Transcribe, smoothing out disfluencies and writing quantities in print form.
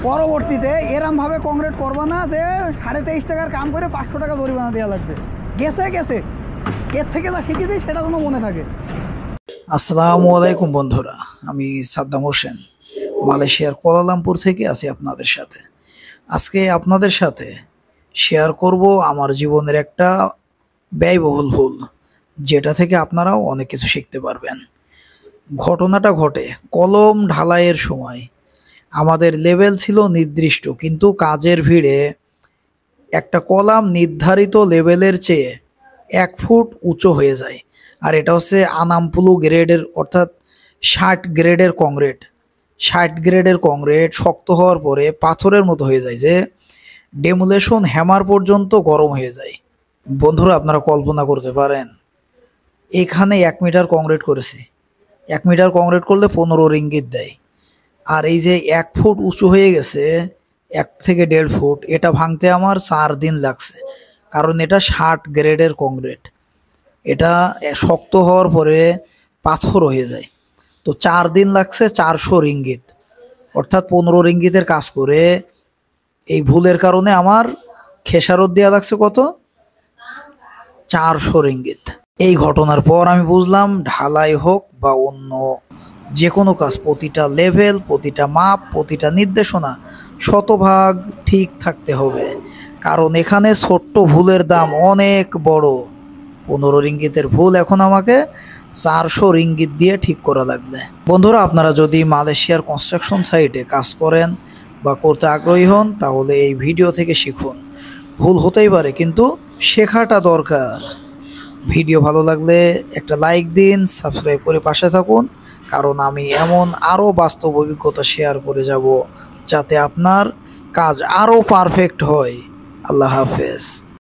পরবর্তীতে এরমভাবে কংক্রিট করবা না যে 23.5 টাকার কাম করে 500 টাকা জরিমানা দেওয়া লাগবে। গেছে এর থেকে যা শিখেছি সেটা যেন মনে থাকে। আসসালামু আলাইকুম বন্ধুরা, আমি সাদ্দাম হোসেন মালয়েশিয়ার কুয়ালালামপুর থেকে আছি আপনাদের সাথে। আজকে আপনাদের সাথে শেয়ার করব আমার জীবনের একটা ব্যয়বহুল ভুল, যেটা থেকে আপনারাও অনেক কিছু শিখতে পারবেন। ঘটনাটা ঘটে কলম ঢালাইয়ের সময়। আমাদের লেভেল ছিল নির্দিষ্ট, কিন্তু কাজের ভিড়ে একটা কলাম নির্ধারিত লেভেলের চেয়ে 1 ফুট উঁচু হয়ে যায়। আর এটা হচ্ছে আনামপুলু গ্রেডের, অর্থাৎ 60 গ্রেডের কংক্রিট। 60 গ্রেডের কংক্রিট শক্ত হওয়ার পরে পাথরের মতো হয়ে যায়, যে ডেমোলেশন হ্যামার পর্যন্ত গরম হয়ে যায়। বন্ধুরা, আপনারা কল্পনা করতে পারেন, এখানে 1 মিটার কংক্রিট করেছি। 1 মিটার কংক্রিট করলে 15 রিঙ্গিত দেয়। আর এই যে 1 ফুট উঁচু হয়ে গেছে, 1 থেকে 1.5 ফুট, এটা ভাঙতে আমার 4 দিন লাগছে। কারণ এটা 60 গ্রেডের কংক্রিট। এটা শক্ত হওয়ার পরে পাথর হয়ে যায়। তো 4 দিন লাগছে 400 রিঙ্গিত, অর্থাৎ 15 রিঙ্গিতের কাজ করে এই ভুলের কারণে আমার খেসারত দেওয়া লাগছে কত? 400 রিঙ্গিত। এই ঘটনার পর আমি বুঝলাম, ঢালাই হোক বা অন্য যে কোনো কাজ, প্রতিটা লেভেল, প্রতিটা মাপ, প্রতিটা নির্দেশনা শতভাগ ঠিক থাকতে হবে। কারণ এখানে ছোট্ট ভুলের দাম অনেক বড়। 15 রিঙ্গিতের ভুল এখন আমাকে 400 রিঙ্গিত দিয়ে ঠিক করা লাগবে। বন্ধুরা, আপনারা যদি মালয়েশিয়ার কনস্ট্রাকশন সাইটে কাজ করেন বা করতে আগ্রহী হন, তাহলে এই ভিডিও থেকে শিখুন। ভুল হতেই পারে, কিন্তু শেখাটা দরকার। ভিডিও ভালো লাগলে একটা লাইক দিন, সাবস্ক্রাইব করে পাশে থাকুন, কারণ আমি এমন আরও বাস্তব অভিজ্ঞতা শেয়ার করে যাব, যাতে আপনার কাজ আরও পারফেক্ট হয়। আল্লাহ হাফেজ।